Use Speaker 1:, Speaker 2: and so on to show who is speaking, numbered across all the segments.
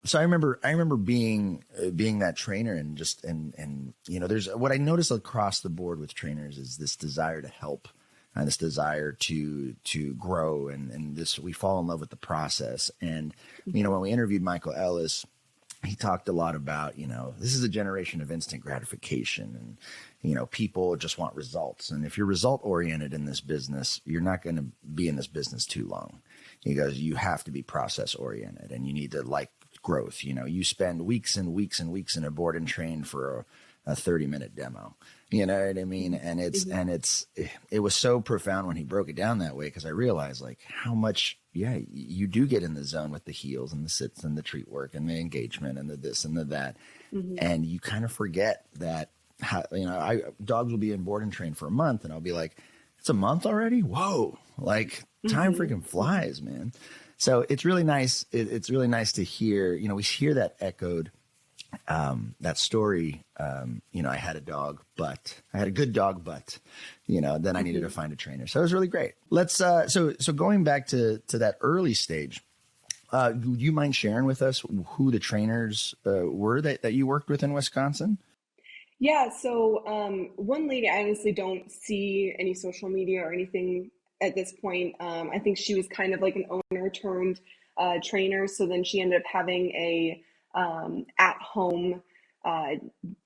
Speaker 1: So I remember being that trainer and there's what I notice across the board with trainers is this desire to help and this desire to grow and this, we fall in love with the process. And, when we interviewed Michael Ellis, he talked a lot about, this is a generation of instant gratification and, people just want results. And if you're result oriented in this business, you're not going to be in this business too long. He goes, you have to be process oriented and you need to like growth. You spend weeks and weeks and weeks in a board and train for a 30-minute demo. You know what I mean? And it was so profound when he broke it down that way, because I realized like how much, you do get in the zone with the heels and the sits and the treat work and the engagement and the this and the that. And you kind of forget that, dogs will be in board and train for a month and I'll be like, it's a month already? Whoa. Like time freaking flies, man. So it's really nice. It's really nice to hear, we hear that echoed, that story. I had a dog, but I had a good dog, but, then I needed to find a trainer. So it was really great. Let's, so going back to that early stage, do you mind sharing with us who the trainers were that you worked with in Wisconsin?
Speaker 2: Yeah. So one lady, I honestly don't see any social media or anything at this point. I think she was kind of like an owner turned trainer. So then she ended up having a at-home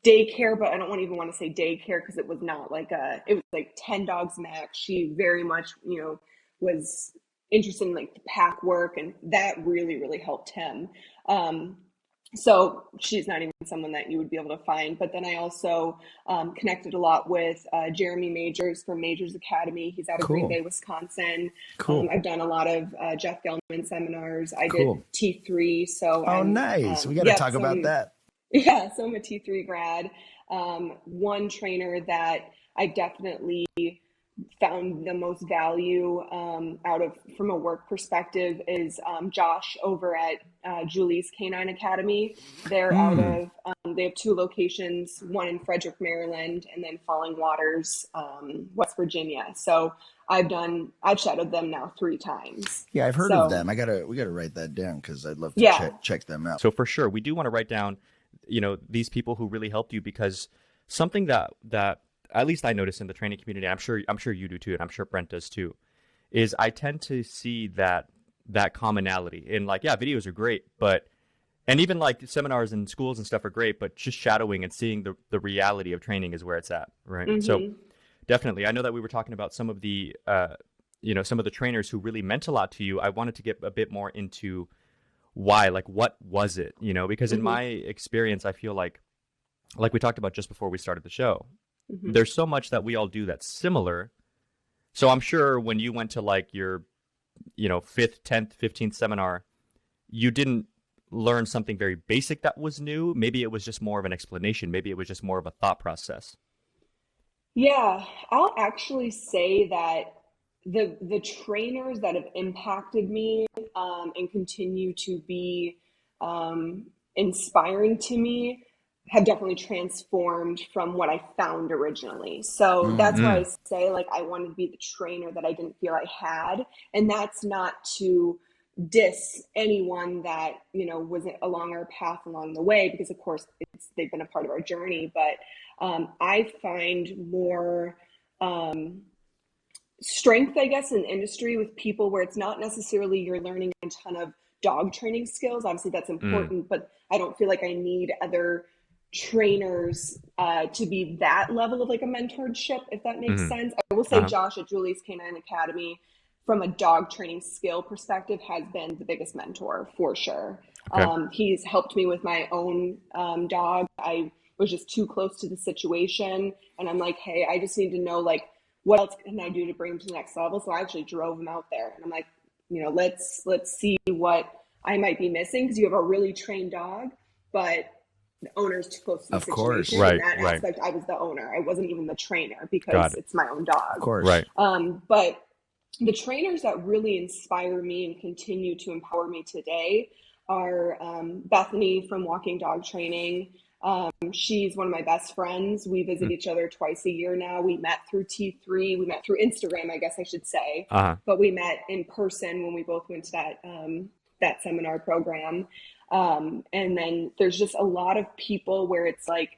Speaker 2: daycare, but I don't even want to say daycare because it was not like it was like 10 dogs max. She very much, was interested in like the pack work, and that really, really helped him. So she's not even someone that you would be able to find. But then I also connected a lot with Jeremy Majors from Majors Academy. He's out of Green Bay, Wisconsin. Cool. I've done a lot of Jeff Gelman seminars. I did T3. So
Speaker 1: nice. We got to talk about that.
Speaker 2: Yeah. So I'm a T3 grad. One trainer that I definitely found the most value from a work perspective is Josh over at Julie's Canine Academy. They're out of, they have 2 locations, one in Frederick, Maryland, and then Falling Waters, West Virginia. So I've shadowed them now 3 times.
Speaker 1: Yeah, I've heard of them. we gotta write that down because I'd love to check them out.
Speaker 3: So for sure, we do want to write down, these people who really helped you, because something that at least I notice in the training community, I'm sure you do too, and I'm sure Brent does too, is I tend to see that commonality in like, videos are great, and even like seminars and schools and stuff are great, but just shadowing and seeing the reality of training is where it's at, right? So definitely, I know that we were talking about some of the, some of the trainers who really meant a lot to you. I wanted to get a bit more into why, like, what was it, because in my experience, I feel like we talked about just before we started the show, there's so much that we all do that's similar. So I'm sure when you went to like your, 5th, 10th, 15th seminar, you didn't learn something very basic that was new. Maybe it was just more of an explanation. Maybe it was just more of a thought process. Yeah,
Speaker 2: I'll actually say that the trainers that have impacted me and continue to be inspiring to me have definitely transformed from what I found originally. So that's why I say, like, I wanted to be the trainer that I didn't feel I had. And that's not to diss anyone that, was along our path along the way, because of course they've been a part of our journey. But I find more strength, I guess, in the industry with people where it's not necessarily you're learning a ton of dog training skills. Obviously that's important, but I don't feel like I need other trainers to be that level of like a mentorship, if that makes sense. I will say Josh at Julie's Canine Academy, from a dog training skill perspective, has been the biggest mentor for sure. Okay. He's helped me with my own dog. I was just too close to the situation, and I'm like, hey, I just need to know, like, what else can I do to bring him to the next level? So I actually drove him out there, and I'm like, let's see what I might be missing, because you have a really trained dog, but the owner's too close to the situation.
Speaker 3: Course. Right,
Speaker 2: in that aspect, I was the owner. I wasn't even the trainer, because it's my own dog.
Speaker 1: Of course.
Speaker 3: Right.
Speaker 2: But the trainers that really inspire me and continue to empower me today are Bethany from Walking Dog Training. She's one of my best friends. We visit each other twice a year now. We met through T3. We met through Instagram, I guess I should say. But we met in person when we both went to that seminar program. And then there's just a lot of people where it's like,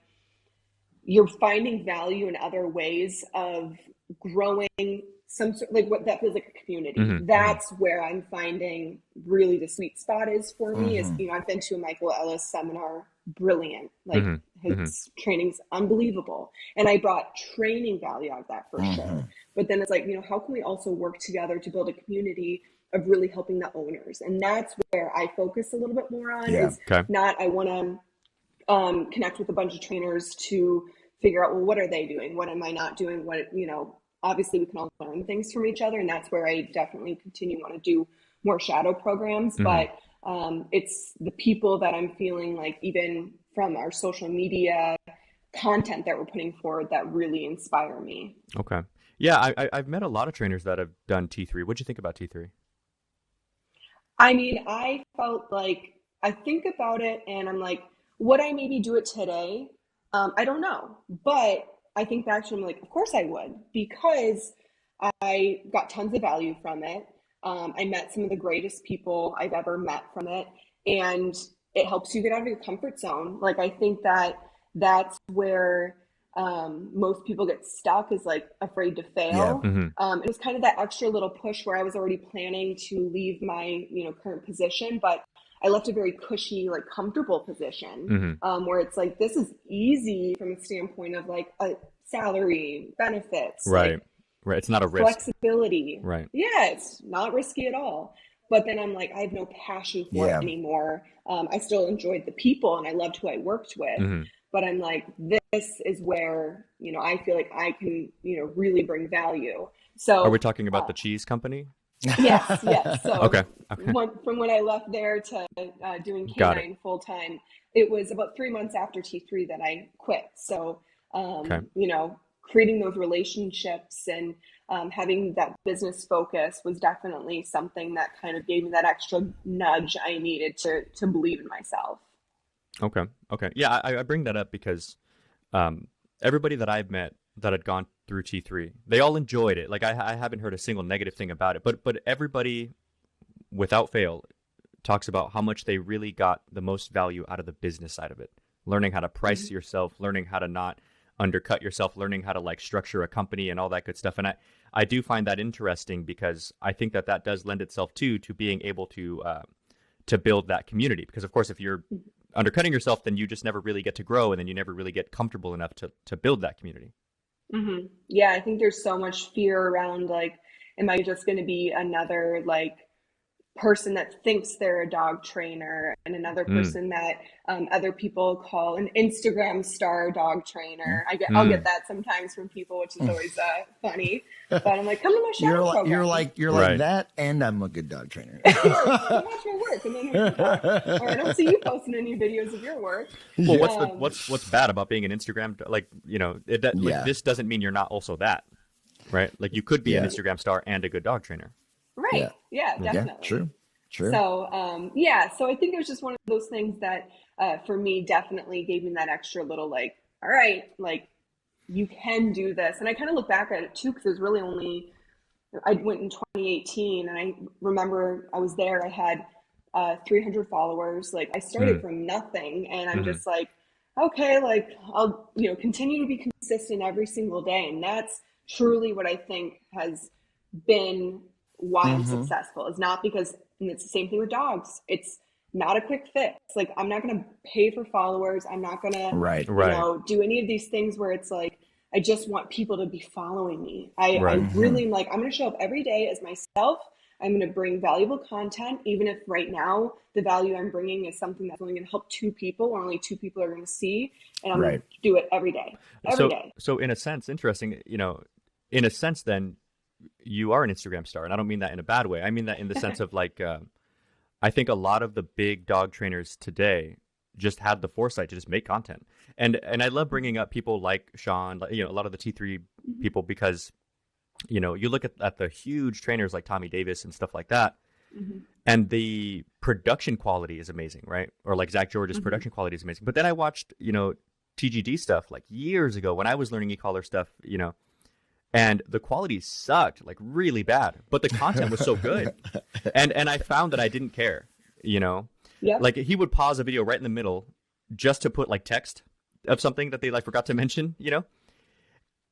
Speaker 2: you're finding value in other ways of growing some sort, like what that feels like a community. That's where I'm finding really the sweet spot is for me is, you know, I've been to a Michael Ellis seminar, brilliant. Like his training's unbelievable. And I brought training value out of that for sure. But then it's like, you know, how can we also work together to build a community of really helping the owners? And that's where I focus a little bit more on is not, I want to connect with a bunch of trainers to figure out, well, what are they doing? What am I not doing? What, you know, obviously we can all learn things from each other. And that's where I definitely want to do more shadow programs. But it's the people that I'm feeling like, even from our social media content that we're putting forward, that really inspire me.
Speaker 3: Okay. Yeah. I've met a lot of trainers that have done T3. What'd you think about T3?
Speaker 2: I mean, I felt like, I think about it and I'm like, would I maybe do it today? I don't know, but I think back to, I'm like, of course I would, because I got tons of value from it. I met some of the greatest people I've ever met from it, and it helps you get out of your comfort zone. Like, I think that that's where most people get stuck, is like afraid to fail. It was kind of that extra little push where I was already planning to leave my, you know, current position, but I left a very cushy, like comfortable position, where it's like, this is easy from a standpoint of like a salary, benefits,
Speaker 3: right? Right. It's not a risk.
Speaker 2: Flexibility.
Speaker 3: Right.
Speaker 2: Yeah, it's not risky at all. But then I'm like, I have no passion for it anymore. I still enjoyed the people and I loved who I worked with. But I'm like, this is where, you know, I feel like I can, you know, really bring value. So
Speaker 3: are we talking about the cheese company?
Speaker 2: Yes. So
Speaker 3: okay.
Speaker 2: From when I left there to doing Canine full time, it was about 3 months after T3 that I quit. So, you know, creating those relationships and having that business focus was definitely something that kind of gave me that extra nudge I needed to believe in myself.
Speaker 3: Okay. Yeah, I bring that up because everybody that I've met that had gone through T3, they all enjoyed it. Like I haven't heard a single negative thing about it, but everybody without fail talks about how much they really got the most value out of the business side of it. Learning how to price yourself, learning how to not undercut yourself, learning how to like structure a company and all that good stuff. And I do find that interesting because I think that does lend itself to being able to build that community. Because of course, if you're undercutting yourself, then you just never really get to grow, and then you never really get comfortable enough to build that community.
Speaker 2: Yeah, I think there's so much fear around, like, am I just going to be another like person that thinks they're a dog trainer, and another person that other people call an Instagram star dog trainer. I'll get that sometimes from people, which is always funny. But I'm like, come to my shadow program.
Speaker 1: You're
Speaker 3: Right.
Speaker 1: like that, and I'm a good dog trainer.
Speaker 2: Watch my work, and then or I don't see you posting any videos of your work.
Speaker 3: Well, what's bad about being an Instagram, like, you know, this doesn't mean you're not also that, right? Like you could be an Instagram star and a good dog trainer.
Speaker 2: Right. Yeah, definitely.
Speaker 1: Yeah, true.
Speaker 2: So, so I think it was just one of those things that, for me, definitely gave me that extra little, like, all right, like, you can do this. And I kind of look back at it too, because it was really only, I went in 2018, and I remember I was there, I had 300 followers. Like, I started from nothing, and I'm just like, okay, like, I'll, you know, continue to be consistent every single day. And that's truly what I think has been why I'm successful, is not because, and it's the same thing with dogs, it's not a quick fix. Like, I'm not going to pay for followers. I'm not going to, you know, do any of these things where it's like, I just want people to be following me. I really am like, I'm going to show up every day as myself. I'm going to bring valuable content, even if right now the value I'm bringing is something that's only going to help 2 people, or only 2 people are going to see. And I'm going to do it every day. So
Speaker 3: in a sense, interesting, you know, in a sense, then you are an Instagram star. And I don't mean that in a bad way. I mean that in the sense of like, I think a lot of the big dog trainers today just had the foresight to just make content. And I love bringing up people like Sean, you know, a lot of the T3 people, because, you know, you look at the huge trainers like Tommy Davis and stuff like that, and the production quality is amazing, right? Or like Zach George's production quality is amazing. But then I watched, you know, TGD stuff like years ago when I was learning e-collar stuff, you know, and the quality sucked, like really bad, but the content was so good. And I found that I didn't care. you know?
Speaker 2: Yep.
Speaker 3: Like he would pause a video right in the middle just to put like text of something that they like forgot to mention, you know?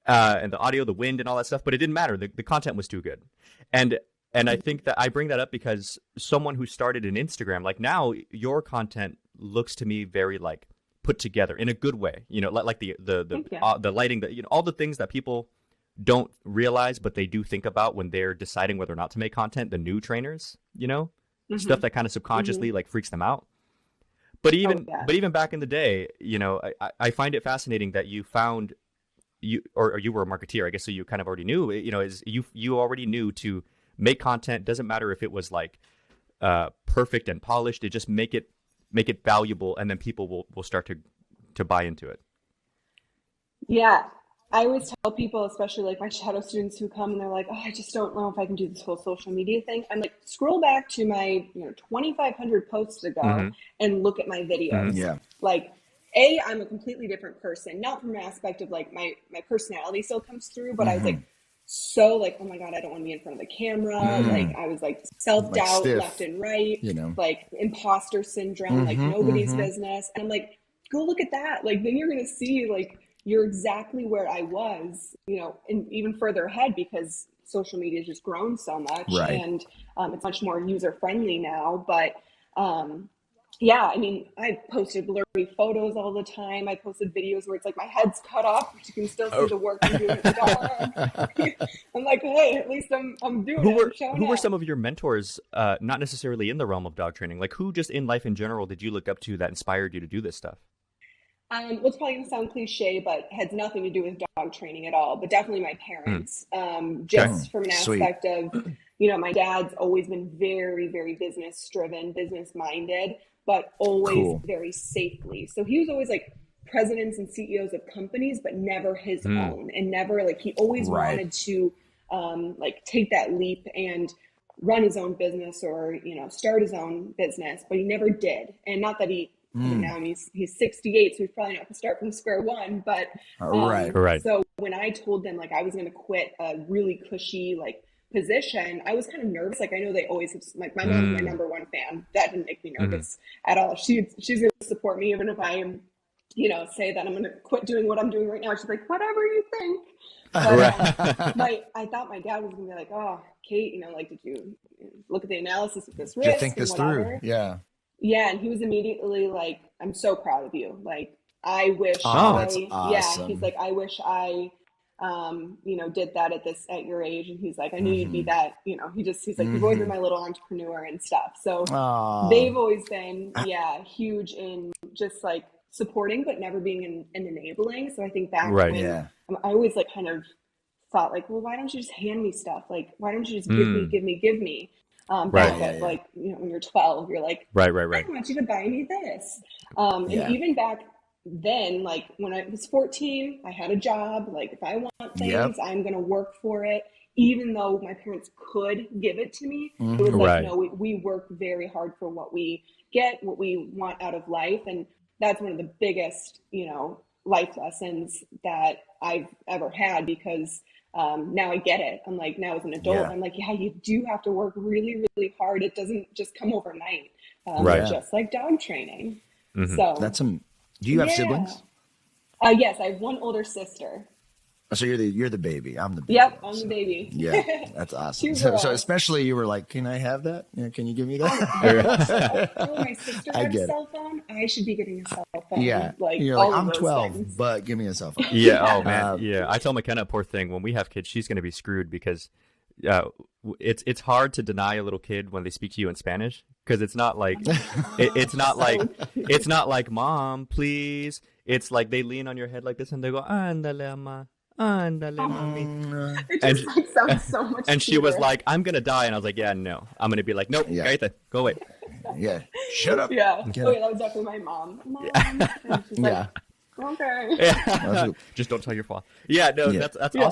Speaker 3: And the audio, the wind and all that stuff, but it didn't matter. The content was too good. And I think that I bring that up because someone who started an Instagram, like now your content looks to me very like put together in a good way, you know, like the lighting, you know, all the things that people don't realize, but they do think about when they're deciding whether or not to make content, the new trainers, you know, stuff that kind of subconsciously like freaks them out. But even back in the day, you know, I find it fascinating that you found you were a marketeer, I guess. So you kind of already knew, you know, you already knew to make content. Doesn't matter if it was like perfect and polished. It just make it valuable, and then people will start to buy into it.
Speaker 2: Yeah. I always tell people, especially like my shadow students who come and they're like, oh, I just don't know if I can do this whole social media thing. I'm like, scroll back to my 2,500 posts ago and look at my videos.
Speaker 1: Yeah.
Speaker 2: Like, I'm a completely different person, not from an aspect of like my personality still comes through, but I was like, so like, oh my God, I don't want to be in front of the camera. Like I was like self-doubt
Speaker 1: like
Speaker 2: left and right,
Speaker 1: you know,
Speaker 2: like imposter syndrome, like nobody's business. And I'm like, go look at that. Like, then you're going to see like, you're exactly where I was, you know, and even further ahead because social media has just grown so much and it's much more user friendly now. But yeah, I mean, I posted blurry photos all the time. I posted videos where it's like my head's cut off, but you can still see the work I'm doing with the dog. I'm like, hey, at least I'm doing it. Who
Speaker 3: were some of your mentors, not necessarily in the realm of dog training? Like who just in life in general did you look up to that inspired you to do this stuff?
Speaker 2: Well, it's probably going to sound cliche, but has nothing to do with dog training at all, but definitely my parents, just from an aspect of, you know, my dad's always been very, very business driven, business minded, but always very safely. So he was always like presidents and CEOs of companies, but never his own, and never like, he always wanted to like take that leap and run his own business or, you know, start his own business, but he never did. And not that he, now he's 68, so he's probably not going to start from square one. But so when I told them like I was going to quit a really cushy like position, I was kind of nervous. Like I know they always have, like my mom's my number one fan. That didn't make me nervous at all. She's going to support me even if I am, you know, say that I'm going to quit doing what I'm doing right now. She's like, whatever you think. But I thought my dad was going to be like, oh, Kate, you know, like, did you look at the analysis of this risk?
Speaker 1: Did you think this through? Yeah.
Speaker 2: Yeah, and he was immediately like, I'm so proud of you. Like, I wish
Speaker 1: that's awesome.
Speaker 2: Yeah, he's like, I wish I, you know, did that at your age. And he's like, I knew you'd be that, you know, he's like, you've always been my little entrepreneur and stuff. So they've always been, huge in just like supporting, but never being an enabling. So I think back when I always like kind of thought like, well, why don't you just hand me stuff? Like, why don't you just give me? Like, you know, when you're 12, you're like, I want you to buy me this. And even back then, like when I was 14, I had a job. Like if I want things, I'm going to work for it. Even though my parents could give it to me, it was like, no, we work very hard for what we get, what we want out of life. And that's one of the biggest, you know, life lessons that I've ever had because now I get it. I'm like, now as an adult, I'm like, you do have to work really, really hard. It doesn't just come overnight. Just like dog training. So
Speaker 1: that's do you have siblings?
Speaker 2: Yes, I have one older sister.
Speaker 1: So you're the baby. I'm the baby.
Speaker 2: Yep, I'm the baby.
Speaker 1: Yeah, that's awesome. So especially you were like, can I have that? Yeah, can you give me that?
Speaker 2: My sister had a cell phone. I should be getting a cell phone.
Speaker 1: Yeah,
Speaker 2: like
Speaker 1: you're like, I'm 12, but give me a cell phone.
Speaker 3: Yeah. Oh man. I tell McKenna, poor thing, when we have kids, she's going to be screwed because it's hard to deny a little kid when they speak to you in Spanish because it's not like it's not like mom, please. It's like they lean on your head like this and they go, ándale, ama. Ándale, mami.
Speaker 2: It just sounds so much
Speaker 3: And she was like, I'm going to die. And I was like, yeah, no. I'm going to be like, nope, Gaita, go away.
Speaker 1: Yeah, shut up.
Speaker 2: Yeah. That was definitely my mom. Mom. And she's like, okay.
Speaker 3: Just don't tell your father. Yeah, no, that's awesome.